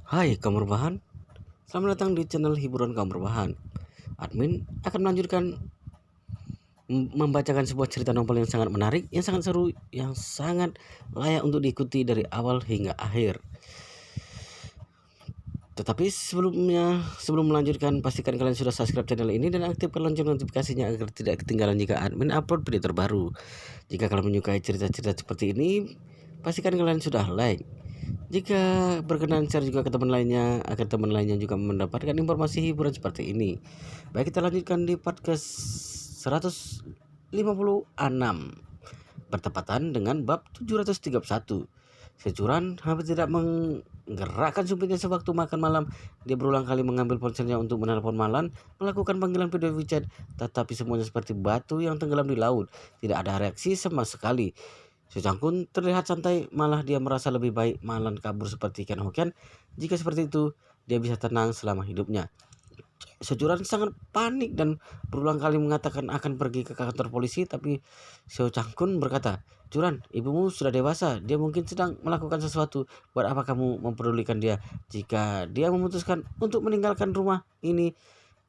Hai kaum rebahan, selamat datang di channel hiburan kaum rebahan. Admin akan melanjutkan membacakan sebuah cerita novel yang sangat menarik, yang sangat seru, yang sangat layak untuk diikuti dari awal hingga akhir. Tetapi sebelum melanjutkan, pastikan kalian sudah subscribe channel ini dan aktifkan lonceng notifikasinya agar tidak ketinggalan jika admin upload video terbaru. Jika kalian menyukai cerita-cerita seperti ini, pastikan kalian sudah like. Jika berkenan, share juga ke teman lainnya agar teman lainnya juga mendapatkan informasi hiburan seperti ini. Baik, kita lanjutkan di podcast 156 bertepatan dengan bab 731. Securan hampir tidak menggerakkan supirnya sewaktu makan malam. Dia berulang kali mengambil ponselnya untuk menelpon Malan, melakukan panggilan video WeChat, tetapi semuanya seperti batu yang tenggelam di laut. Tidak ada reaksi sama sekali. Sejangkun terlihat santai, malah dia merasa lebih baik Malan kabur seperti ikan hokian. Jika seperti itu, dia bisa tenang selama hidupnya. Securan sangat panik dan berulang kali mengatakan akan pergi ke kantor polisi, tapi Seo Changkun berkata, "Curan, ibumu sudah dewasa, dia mungkin sedang melakukan sesuatu. Buat apa kamu mempedulikan dia? Jika dia memutuskan untuk meninggalkan rumah ini,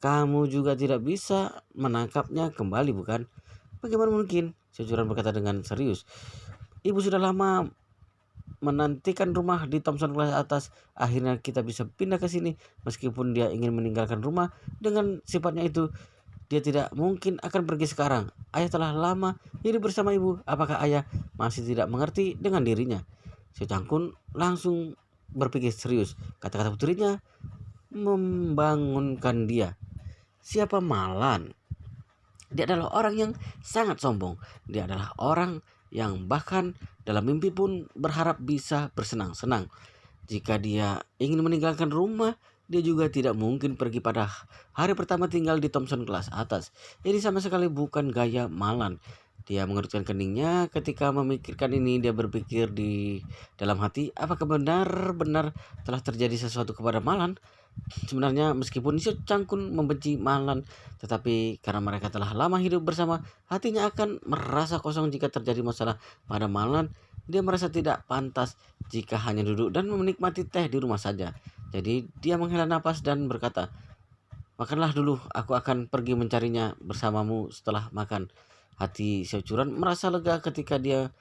kamu juga tidak bisa menangkapnya kembali, bukan?" "Bagaimana mungkin?" Securan berkata dengan serius. "Ibu sudah lama menantikan rumah di Thompson Place atas. Akhirnya kita bisa pindah ke sini. Meskipun dia ingin meninggalkan rumah dengan sifatnya itu, dia tidak mungkin akan pergi sekarang. Ayah telah lama hidup bersama ibu. Apakah ayah masih tidak mengerti dengan dirinya?" Si Cangkun langsung berpikir serius. Kata-kata putrinya membangunkan dia. Siapa Malan? Dia adalah orang yang sangat sombong. Dia adalah orang yang bahkan dalam mimpi pun berharap bisa bersenang-senang. Jika dia ingin meninggalkan rumah, dia juga tidak mungkin pergi pada hari pertama tinggal di Thompson kelas atas. Ini sama sekali bukan gaya Malan. Dia mengerutkan keningnya ketika memikirkan ini. Dia berpikir di dalam hati, apakah benar-benar telah terjadi sesuatu kepada Malan? Sebenarnya meskipun Sio Cangkun membenci Malan, tetapi karena mereka telah lama hidup bersama, hatinya akan merasa kosong jika terjadi masalah pada Malan. Dia merasa tidak pantas jika hanya duduk dan menikmati teh di rumah saja. Jadi dia menghela napas dan berkata, "Makanlah dulu, aku akan pergi mencarinya bersamamu setelah makan." Hati Sio Curan merasa lega ketika dia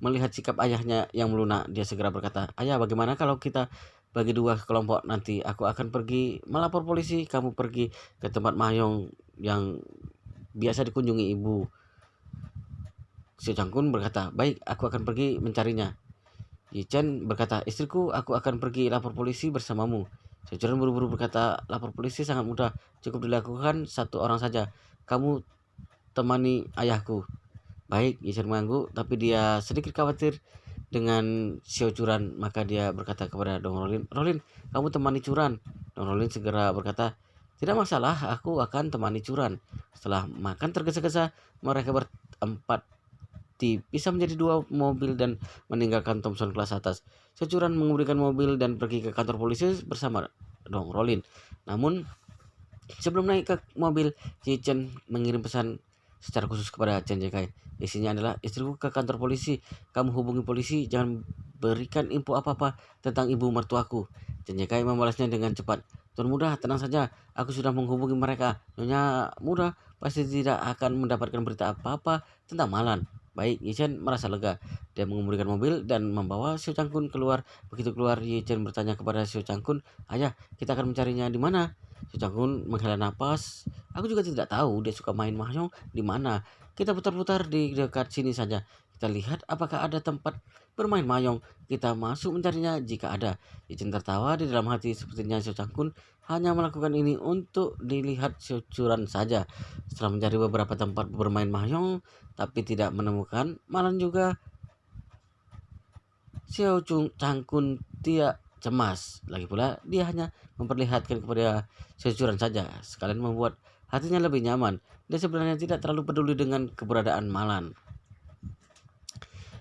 melihat sikap ayahnya yang melunak. Dia segera berkata, "Ayah, bagaimana kalau kita bagi dua kelompok? Nanti aku akan pergi melapor polisi, kamu pergi ke tempat Mayong yang biasa dikunjungi ibu." Si Cangkun berkata, "Baik, aku akan pergi mencarinya." Yi Chen berkata, "Istriku, aku akan pergi lapor polisi bersamamu." Securan buru-buru berkata, "Lapor polisi sangat mudah, cukup dilakukan satu orang saja. Kamu temani ayahku." "Baik," Yi Chen mengangguk, tapi dia sedikit khawatir dengan Xiao Curan. Maka dia berkata kepada Dong Rolin, "Rolin, kamu temani Curan." Dong Rolin segera berkata, "Tidak masalah, aku akan temani Curan." Setelah makan tergesa-gesa, mereka berempat dipisah menjadi dua mobil dan meninggalkan Thompson kelas atas. Securan mengemudikan mobil dan pergi ke kantor polisi bersama Dong Rolin. Namun sebelum naik ke mobil, Chen mengirim pesan secara khusus kepada Chen Jekai. Isinya adalah, "Istriku ke kantor polisi. Kamu hubungi polisi, jangan berikan info apa-apa tentang ibu mertuaku." Chen Jekai membalasnya dengan cepat, "Tuan Muda, tenang saja. Aku sudah menghubungi mereka. Nyonya Muda pasti tidak akan mendapatkan berita apa-apa tentang Malan." Baik, Yi Chen merasa lega. Dia mengemudikan mobil dan membawa Xiao Changkun keluar. Begitu keluar, Yi Chen bertanya kepada Xiao Changkun, "Ayah, kita akan mencarinya di mana?" Xiao Changkun menghela napas. "Aku juga tidak tahu dia suka main mahjong di mana. Kita putar-putar di dekat sini saja. Kita lihat apakah ada tempat bermain mahjong. Kita masuk mencarinya jika ada." Yi Chen tertawa di dalam hati. Sepertinya Xiao Changkun hanya melakukan ini untuk dilihat securan saja. Setelah mencari beberapa tempat bermain mahjong tapi tidak menemukan, Malan juga Xiao Cangkun tidak cemas. Lagi pula dia hanya memperlihatkan kepada securan saja, sekalian membuat hatinya lebih nyaman. Dia sebenarnya tidak terlalu peduli dengan keberadaan Malan.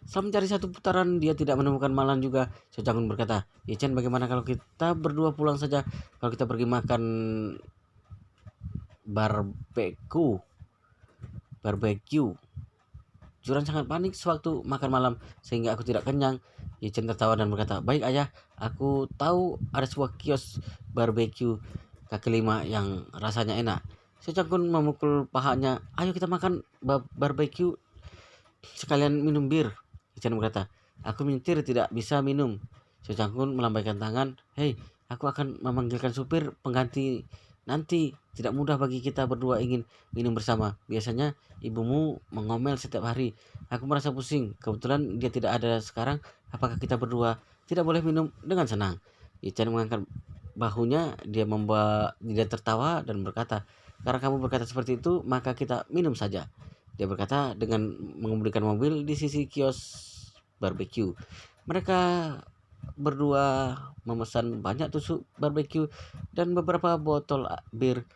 Setelah mencari satu putaran, dia tidak menemukan Malan juga. Xiao Cangkun berkata, "Chen, bagaimana kalau kita berdua pulang saja? Kalau kita pergi makan barbeque, barbecue." Juran sangat panik sewaktu makan malam sehingga aku tidak kenyang. Yichen tertawa dan berkata, "Baik ayah, aku tahu ada sebuah kios barbeque kaki lima yang rasanya enak." Si Cangkun memukul pahanya, "Ayo kita makan barbeque sekalian minum bir." Yichen berkata, "Aku menyetir tidak bisa minum." Si Cangkun melambaikan tangan, "Hei, aku akan memanggilkan supir pengganti nanti. Tidak mudah bagi kita berdua ingin minum bersama. Biasanya ibumu mengomel setiap hari. Aku merasa pusing. Kebetulan dia tidak ada sekarang. Apakah kita berdua tidak boleh minum dengan senang?" Yichen mengangkat bahunya. Dia tertawa dan berkata, "Karena kamu berkata seperti itu, maka kita minum saja." Dia berkata dengan mengemudikan mobil di sisi kios barbeque. Mereka berdua memesan banyak tusuk barbeque dan beberapa botol bir.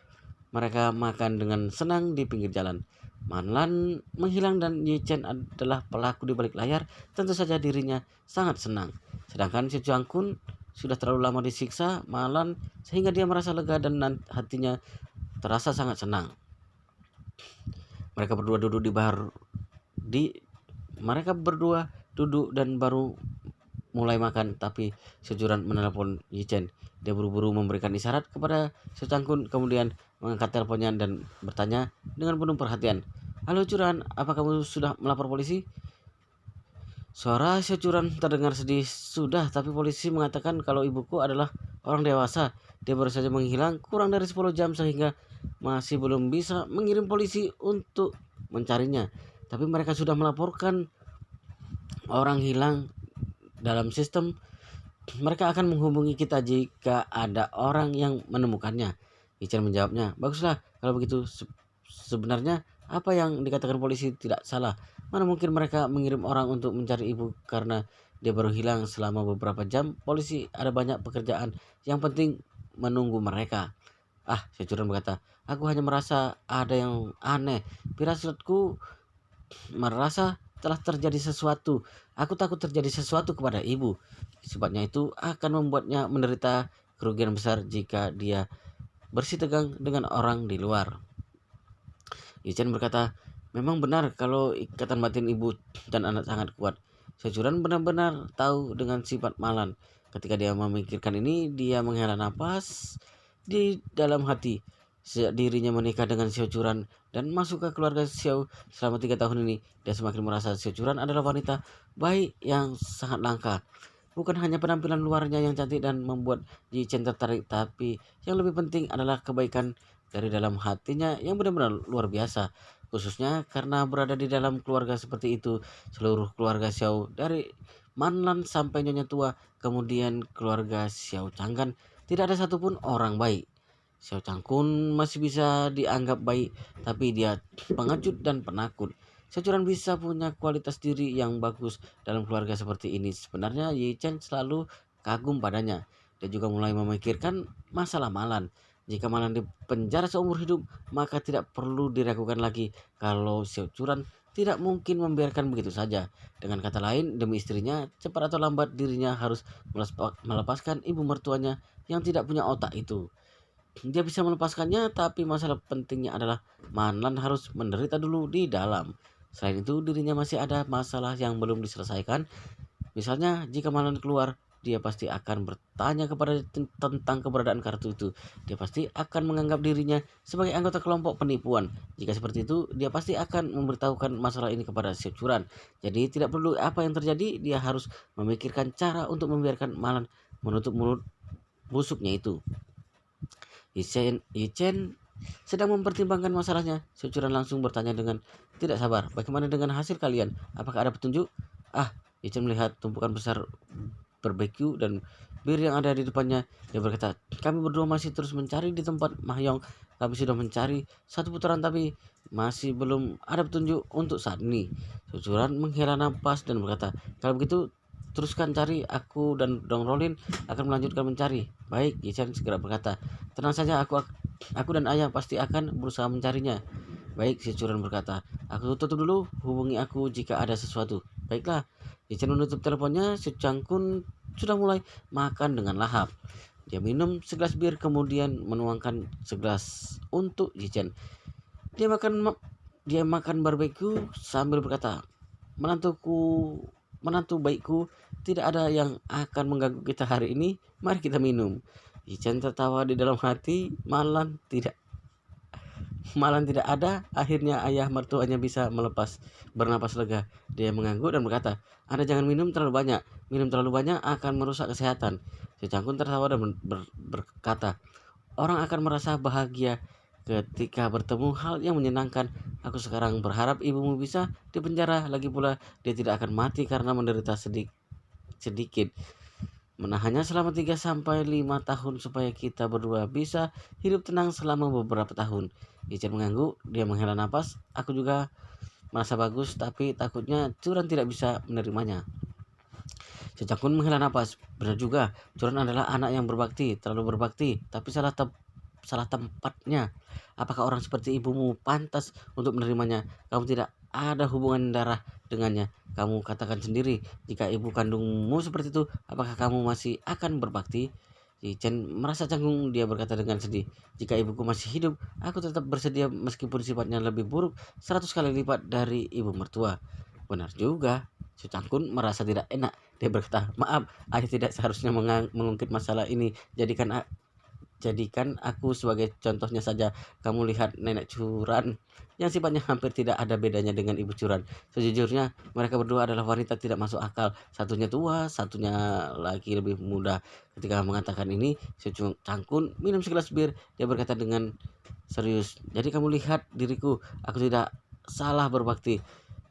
Mereka makan dengan senang di pinggir jalan. Manlan menghilang dan Yichen adalah pelaku di balik layar. Tentu saja dirinya sangat senang. Sedangkan si Jangkun sudah terlalu lama disiksa Manlan sehingga dia merasa lega dan hatinya terasa sangat senang. Mereka berdua duduk mereka berdua duduk dan baru mulai makan, tapi sejuran menelepon Yichen. Dia buru-buru memberikan isyarat kepada secangkun, kemudian mengangkat teleponnya dan bertanya dengan penuh perhatian, "Halo Curan, apa kamu sudah melapor polisi?" Suara Securan terdengar sedih. "Sudah, tapi polisi mengatakan kalau ibuku adalah orang dewasa. Dia baru saja menghilang kurang dari 10 jam sehingga masih belum bisa mengirim polisi untuk mencarinya. Tapi mereka sudah melaporkan orang hilang dalam sistem. Mereka akan menghubungi kita jika ada orang yang menemukannya." Ichen menjawabnya, "Baguslah kalau begitu. Sebenarnya apa yang dikatakan polisi tidak salah. Mana mungkin mereka mengirim orang untuk mencari ibu karena dia baru hilang selama beberapa jam. Polisi ada banyak pekerjaan yang penting menunggu mereka." "Ah," Securan berkata, "aku hanya merasa ada yang aneh. Firasatku merasa telah terjadi sesuatu. Aku takut terjadi sesuatu kepada ibu. Sifatnya itu akan membuatnya menderita kerugian besar jika dia bersitegang dengan orang di luar." Yichen berkata, "Memang benar kalau ikatan batin ibu dan anak sangat kuat." Securan benar-benar tahu dengan sifat Malan. Ketika dia memikirkan ini, dia menghela nafas di dalam hati. Sejak dirinya menikah dengan Xiao Curan dan masuk ke keluarga Xiao selama 3 tahun ini, dia semakin merasa Xiao Curan adalah wanita baik yang sangat langka. Bukan hanya penampilan luarnya yang cantik dan membuat Yichen tertarik, tapi yang lebih penting adalah kebaikan dari dalam hatinya yang benar-benar luar biasa. Khususnya karena berada di dalam keluarga seperti itu, seluruh keluarga Xiao dari Manlan sampai Nyonya Tua, kemudian keluarga Xiao Changgan, tidak ada satupun orang baik. Xiao Changkun masih bisa dianggap baik, tapi dia pengecut dan penakut. Securan bisa punya kualitas diri yang bagus dalam keluarga seperti ini. Sebenarnya Yichen selalu kagum padanya. Dia juga mulai memikirkan masalah Malan. Jika Malan dipenjara seumur hidup, maka tidak perlu diragukan lagi kalau Securan tidak mungkin membiarkan begitu saja. Dengan kata lain, demi istrinya, cepat atau lambat dirinya harus melepaskan ibu mertuanya yang tidak punya otak itu. Dia bisa melepaskannya, tapi masalah pentingnya adalah Manlan harus menderita dulu di dalam. Selain itu, dirinya masih ada masalah yang belum diselesaikan. Misalnya, jika Manlan keluar, dia pasti akan bertanya kepada tentang keberadaan kartu itu. Dia pasti akan menganggap dirinya sebagai anggota kelompok penipuan. Jika seperti itu, dia pasti akan memberitahukan masalah ini kepada Securan. Jadi tidak perlu apa yang terjadi, dia harus memikirkan cara untuk membiarkan Manlan menutup mulut busuknya itu. Yichen sedang mempertimbangkan masalahnya. Securan langsung bertanya dengan tidak sabar, "Bagaimana dengan hasil kalian? Apakah ada petunjuk?" "Ah," Yichen melihat tumpukan besar barbeque dan bir yang ada di depannya. Dia berkata, "Kami berdua masih terus mencari di tempat Mahyong. Kami sudah mencari satu putaran tapi masih belum ada petunjuk untuk saat ini." Securan menghela nafas dan berkata, "Kalau begitu teruskan cari, aku dan Dong Rolin akan melanjutkan mencari." "Baik," Yichen segera berkata, "tenang saja, aku dan ayah pasti akan berusaha mencarinya." "Baik," si Curan berkata, "aku tutup dulu, hubungi aku jika ada sesuatu." "Baiklah." Yichen menutup teleponnya. Si Cangkun sudah mulai makan dengan lahap. Dia minum segelas bir kemudian menuangkan segelas untuk Yichen. Dia makan barbeque sambil berkata, menantuku, menantu baikku, tidak ada yang akan mengganggu kita hari ini. Mari kita minum. Ichen tertawa di dalam hati. Malam tidak ada. Akhirnya ayah mertuanya bisa bernapas lega. Dia mengangguk dan berkata, Anda jangan minum terlalu banyak. Minum terlalu banyak akan merusak kesehatan. Si Cangkun tertawa dan berkata, orang akan merasa bahagia ketika bertemu hal yang menyenangkan. Aku sekarang berharap ibumu bisa dipenjara. Lagi pula dia tidak akan mati karena menderita sedikit. Menahannya selama 3 sampai 5 tahun supaya kita berdua bisa hidup tenang selama beberapa tahun. Ichen mengangguk, dia menghela napas. Aku juga merasa bagus, tapi takutnya Curan tidak bisa menerimanya. Cecakun menghela napas. Benar juga, Curan adalah anak yang berbakti, terlalu berbakti, tapi salah tempatnya. Apakah orang seperti ibumu pantas untuk menerimanya? Kamu tidak ada hubungan darah dengannya. Kamu katakan sendiri, jika ibu kandungmu seperti itu, apakah kamu masih akan berbakti? Chen merasa canggung, dia berkata dengan sedih, jika ibuku masih hidup, aku tetap bersedia meskipun sifatnya lebih buruk 100 kali lipat dari ibu mertua. Benar juga. Su Cangkun merasa tidak enak. Dia berkata, maaf, ayah tidak seharusnya mengungkit masalah ini. Jadikan aku sebagai contohnya saja. Kamu lihat nenek Curan yang sifatnya hampir tidak ada bedanya dengan ibu Curan. Sejujurnya mereka berdua adalah wanita tidak masuk akal. Satunya tua, satunya lagi lebih muda. Ketika mengatakan ini, si Cangkun minum segelas bir. Dia berkata dengan serius, jadi kamu lihat diriku, aku tidak salah berbakti.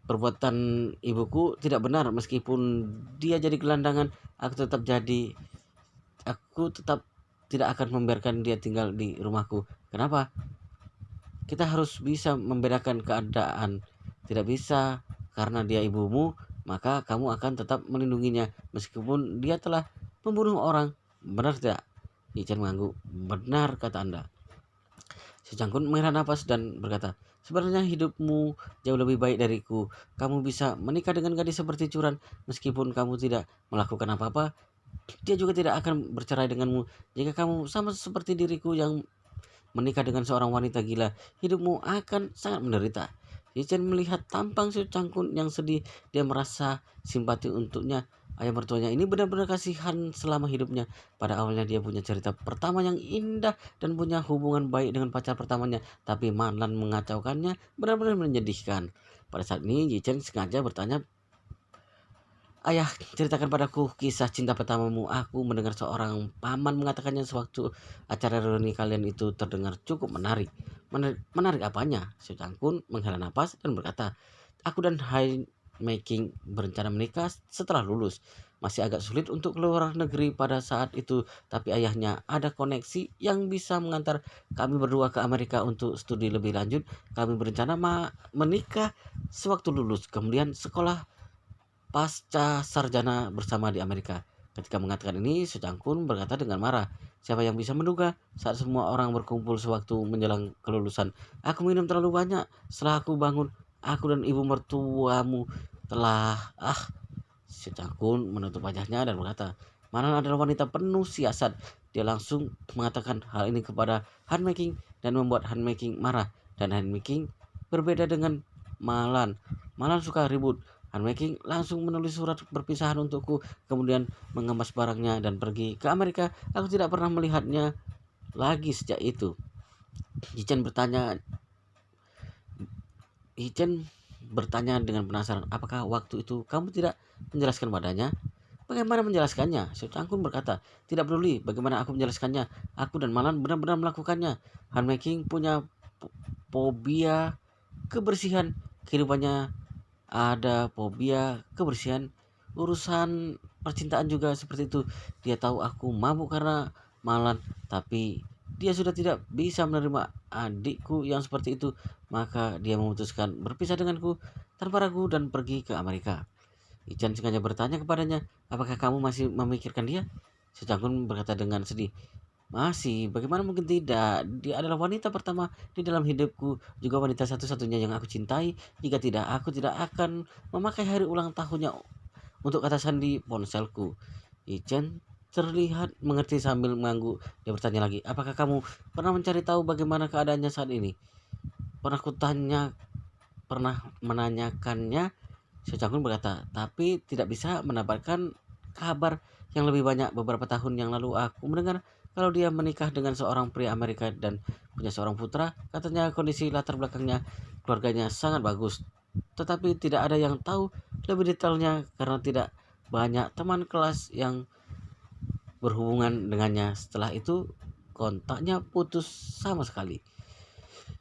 Perbuatan ibuku tidak benar, meskipun dia jadi gelandangan, aku tetap tidak akan membiarkan dia tinggal di rumahku. Kenapa? Kita harus bisa membedakan keadaan. Tidak bisa karena dia ibumu, maka kamu akan tetap melindunginya meskipun dia telah membunuh orang. Benar tidak? Ichen mengangguk. Benar kata Anda. Si Cangkun menghela nafas dan berkata, sebenarnya hidupmu jauh lebih baik dariku. Kamu bisa menikah dengan gadis seperti Curan. Meskipun kamu tidak melakukan apa-apa, dia juga tidak akan bercerai denganmu. Jika kamu sama seperti diriku yang menikah dengan seorang wanita gila, hidupmu akan sangat menderita. Yichen melihat tampang si Cangkun yang sedih. Dia merasa simpati untuknya. Ayah mertuanya ini benar-benar kasihan selama hidupnya. Pada awalnya dia punya cerita pertama yang indah dan punya hubungan baik dengan pacar pertamanya, tapi Manlan mengacaukannya, benar-benar menyedihkan. Pada saat ini Yichen sengaja bertanya, ayah, ceritakan padaku kisah cinta pertamamu. Aku mendengar seorang paman mengatakannya sewaktu acara reuni kalian itu terdengar cukup menarik. Menarik apanya? Si Cangkun menghela napas dan berkata, aku dan Hai Making berencana menikah setelah lulus. Masih agak sulit untuk keluar negeri pada saat itu, tapi ayahnya ada koneksi yang bisa mengantar kami berdua ke Amerika untuk studi lebih lanjut. Kami berencana menikah sewaktu lulus, kemudian sekolah pasca sarjana bersama di Amerika. Ketika mengatakan ini, Su Cangkun berkata dengan marah, siapa yang bisa menduga saat semua orang berkumpul sewaktu menjelang kelulusan. Aku minum terlalu banyak. Setelah aku bangun, aku dan ibu mertuamu telah... Su Cangkun menutup wajahnya dan berkata, Manan adalah wanita penuh siasat. Dia langsung mengatakan hal ini kepada Han Making dan membuat Han Making marah. Dan Han Making berbeda dengan Malan. Malan suka ribut. Han Making langsung menulis surat perpisahan untukku, kemudian mengemas barangnya dan pergi ke Amerika. Aku tidak pernah melihatnya lagi sejak itu. Yichen bertanya Yichen bertanya dengan penasaran, apakah waktu itu kamu tidak menjelaskan padanya? Bagaimana menjelaskannya? Su Cangkun berkata, tidak peduli bagaimana aku menjelaskannya. Aku dan Malan benar-benar melakukannya. Han Making punya fobia kebersihan. Kehidupannya ada fobia kebersihan. Urusan percintaan juga seperti itu. Dia tahu aku mabuk karena Malan, tapi dia sudah tidak bisa menerima adikku yang seperti itu. Maka dia memutuskan berpisah denganku tanpa ragu dan pergi ke Amerika. Ichen sengaja bertanya kepadanya, apakah kamu masih memikirkan dia? Secangkun berkata dengan sedih, masih, bagaimana mungkin tidak? Dia adalah wanita pertama di dalam hidupku, juga wanita satu-satunya yang aku cintai. Jika tidak, aku tidak akan memakai hari ulang tahunnya untuk atasan di ponselku. Ichen terlihat mengerti sambil mengangguk. Dia bertanya lagi, apakah kamu pernah mencari tahu bagaimana keadaannya saat ini? Pernah menanyakannya Xiao Changkun berkata, tapi tidak bisa mendapatkan kabar yang lebih banyak. Beberapa tahun yang lalu aku mendengar kalau dia menikah dengan seorang pria Amerika dan punya seorang putra. Katanya kondisi latar belakangnya keluarganya sangat bagus. Tetapi tidak ada yang tahu lebih detailnya karena tidak banyak teman kelas yang berhubungan dengannya. Setelah itu kontaknya putus sama sekali.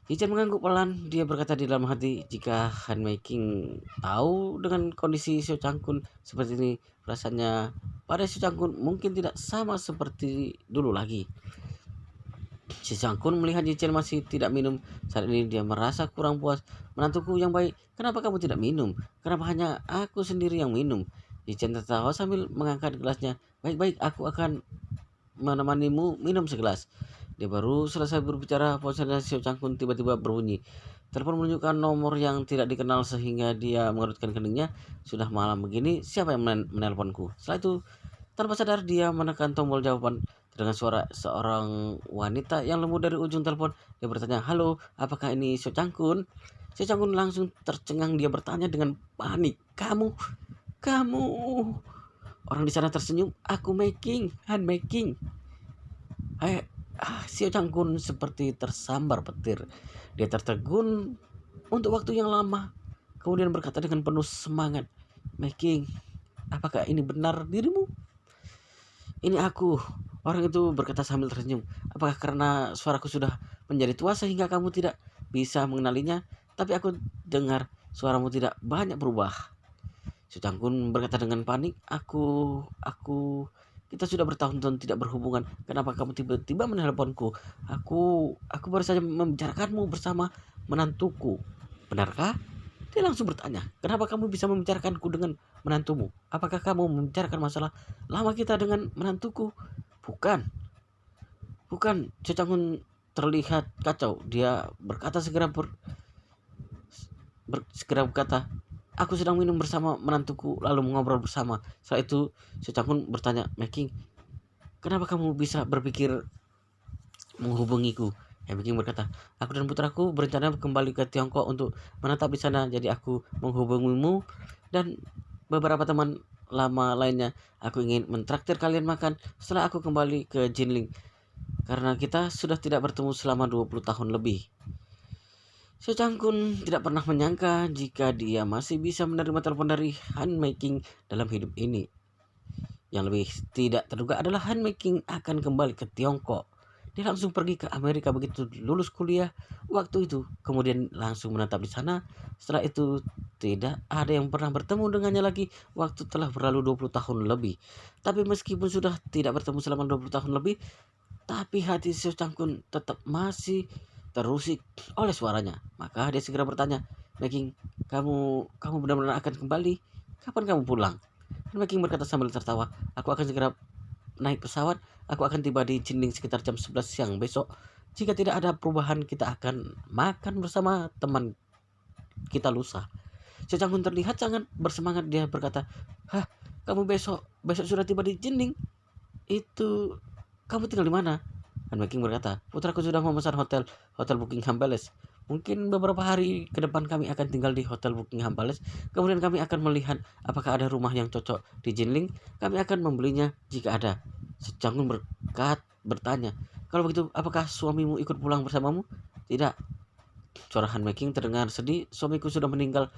Ichen mengangguk pelan. Dia berkata di dalam hati, jika Han Making tahu dengan kondisi Xiao Changkun seperti ini, rasanya pada Xiao Changkun mungkin tidak sama seperti dulu lagi. Xiao Changkun melihat Ichen masih tidak minum. Saat ini dia merasa kurang puas. Menantuku yang baik, kenapa kamu tidak minum? Kenapa hanya aku sendiri yang minum? Ichen tertawa sambil mengangkat gelasnya. Baik-baik, aku akan menemanimu minum segelas. Dia baru selesai berbicara, ponselnya Xiao Changkun tiba-tiba berbunyi. Telepon menunjukkan nomor yang tidak dikenal sehingga dia mengerutkan keningnya. Sudah malam begini, siapa yang menelponku? Setelah itu, tanpa sadar dia menekan tombol jawaban. Dengan suara seorang wanita yang lembut dari ujung telepon, dia bertanya, halo, apakah ini Xiao Changkun? Xiao Changkun langsung tercengang. Dia bertanya dengan panik, kamu. Orang di sana tersenyum. Aku Making, Han Making. Xiao Changkun seperti tersambar petir. Dia tertegun untuk waktu yang lama. Kemudian berkata dengan penuh semangat, Making, apakah ini benar dirimu? Ini aku. Orang itu berkata sambil tersenyum. Apakah karena suaraku sudah menjadi tua sehingga kamu tidak bisa mengenalinya? Tapi aku dengar suaramu tidak banyak berubah. Xiao Changkun berkata dengan panik, kita sudah bertahun-tahun tidak berhubungan. Kenapa kamu tiba-tiba menelponku? Aku baru saja membicarakanmu bersama menantuku. Benarkah? Dia langsung bertanya, kenapa kamu bisa membicarakanku dengan menantumu? Apakah kamu membicarakan masalah lama kita dengan menantuku? Bukan. Xiao Changkun terlihat kacau. Dia berkata segera berkata, aku sedang minum bersama menantuku lalu mengobrol bersama. Setelah itu Xiao Changkun bertanya, Making, kenapa kamu bisa berpikir menghubungiku? Making berkata, aku dan putraku berencana kembali ke Tiongkok untuk menetap di sana. Jadi aku menghubungimu dan beberapa teman lama lainnya. Aku ingin mentraktir kalian makan setelah aku kembali ke Jinling, karena kita sudah tidak bertemu selama 20 tahun lebih. Xiao Changkun tidak pernah menyangka jika dia masih bisa menerima telepon dari Han Making dalam hidup ini. Yang lebih tidak terduga adalah Han Making akan kembali ke Tiongkok. Dia langsung pergi ke Amerika begitu lulus kuliah waktu itu. Kemudian langsung menetap di sana. Setelah itu tidak ada yang pernah bertemu dengannya lagi waktu telah berlalu 20 tahun lebih. Tapi meskipun sudah tidak bertemu selama 20 tahun lebih, tapi hati Xiao Changkun tetap masih terusik oleh suaranya. Maka dia segera bertanya, Making, kamu benar-benar akan kembali? Kapan kamu pulang? Dan Making berkata sambil tertawa, aku akan segera naik pesawat. Aku akan tiba di Jinling sekitar jam 11 siang besok. Jika tidak ada perubahan, kita akan makan bersama teman kita lusa. Xiao Changkun terlihat sangat bersemangat. Dia berkata, kamu besok sudah tiba di Jinling? Itu kamu tinggal di mana? Dan Making berkata, putraku sudah memesan hotel Buckingham Palace. Mungkin beberapa hari ke depan kami akan tinggal di hotel Buckingham Palace. Kemudian kami akan melihat apakah ada rumah yang cocok di Jinling. Kami akan membelinya jika ada. Canggun bertanya, kalau begitu apakah suamimu ikut pulang bersamamu? Tidak. Suara Han Making terdengar sedih. Suamiku sudah meninggal,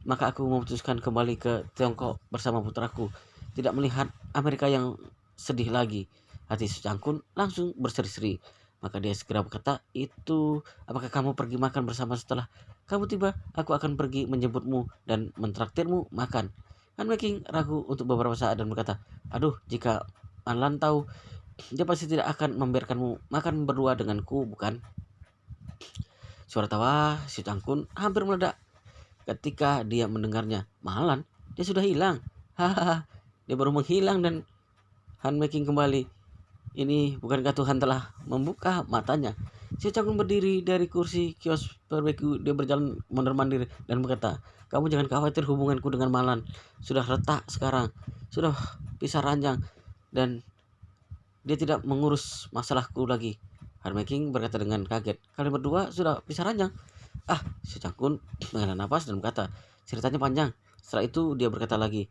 maka aku memutuskan kembali ke Tiongkok bersama putraku. Tidak melihat Amerika yang sedih lagi. Hati Cangkun langsung berseri-seri. Maka dia segera berkata, itu apakah kamu pergi makan bersama setelah kamu tiba? Aku akan pergi menjemputmu dan mentraktirmu makan. Han Making ragu untuk beberapa saat dan berkata, aduh, jika Anlan tahu, dia pasti tidak akan membiarkanmu makan berdua denganku, bukan? Suara tawa si Cangkun hampir meledak ketika dia mendengarnya. Malan, dia sudah hilang. Hahaha, dia baru menghilang dan Han Making kembali. Ini bukankah Tuhan telah membuka matanya? Si Cangkun berdiri dari kursi kios barbeque. Dia berjalan mondar-mandir dan berkata, kamu jangan khawatir, hubunganku dengan Malan sudah retak sekarang. Sudah pisah ranjang dan dia tidak mengurus masalahku lagi. Han Making berkata dengan kaget, kalian berdua sudah pisah ranjang? Si Cangkun menghela nafas dan berkata, ceritanya panjang. Setelah itu dia berkata lagi,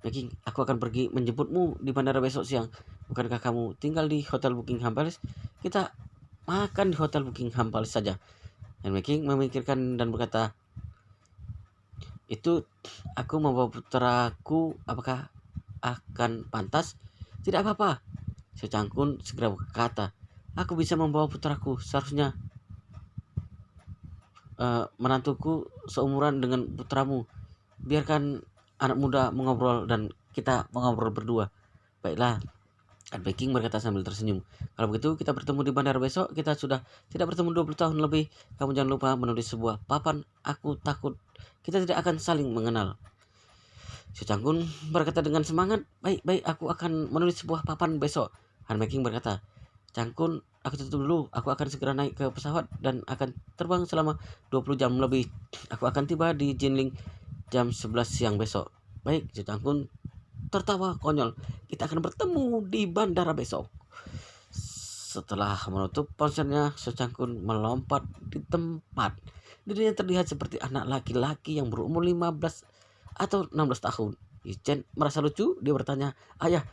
Making, aku akan pergi menjemputmu di bandara besok siang. Bukankah kamu tinggal di Hotel Buckingham Palace? Kita makan di Hotel Buckingham Palace saja. Dan Making memikirkan dan berkata, itu aku membawa putraku, apakah akan pantas? Tidak apa-apa. Si Cangkun segera berkata, aku bisa membawa putraku. Seharusnya menantuku seumuran dengan putramu. Biarkan anak muda mengobrol dan kita mengobrol berdua. Baiklah, Kan Peking berkata sambil tersenyum. Kalau begitu kita bertemu di bandara besok. Kita sudah tidak bertemu 20 tahun lebih. Kamu jangan lupa menulis sebuah papan. Aku takut kita tidak akan saling mengenal. Si Cangkun berkata dengan semangat, baik, aku akan menulis sebuah papan besok. Han Meking berkata, Cangkun, aku tutup dulu. Aku akan segera naik ke pesawat dan akan terbang selama 20 jam lebih. Aku akan tiba di Jinling jam 11 siang besok. Baik, si Cangkun tertawa konyol. Kita akan bertemu di bandara besok. Setelah menutup ponselnya, Secangkun melompat di tempat. Dirinya terlihat seperti anak laki-laki yang berumur 15 atau 16 tahun. Chen merasa lucu. Dia bertanya, ayah,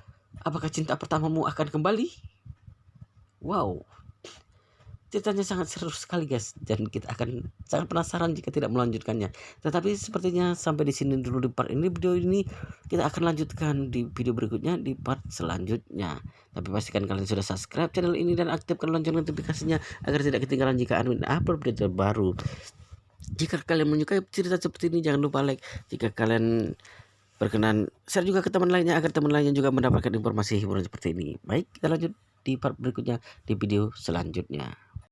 apakah cinta pertamamu akan kembali? Wow, ceritanya sangat seru sekali guys, dan kita akan sangat penasaran jika tidak melanjutkannya. Tetapi sepertinya sampai di sini dulu di part ini, video ini kita akan lanjutkan di video berikutnya di part selanjutnya. Tapi pastikan kalian sudah subscribe channel ini dan aktifkan lonceng notifikasinya agar tidak ketinggalan jika admin upload video terbaru. Jika kalian menyukai cerita seperti ini, jangan lupa like. Jika kalian berkenan, share juga ke teman lainnya agar teman lainnya juga mendapatkan informasi hiburan seperti ini. Baik, kita lanjut di part berikutnya di video selanjutnya.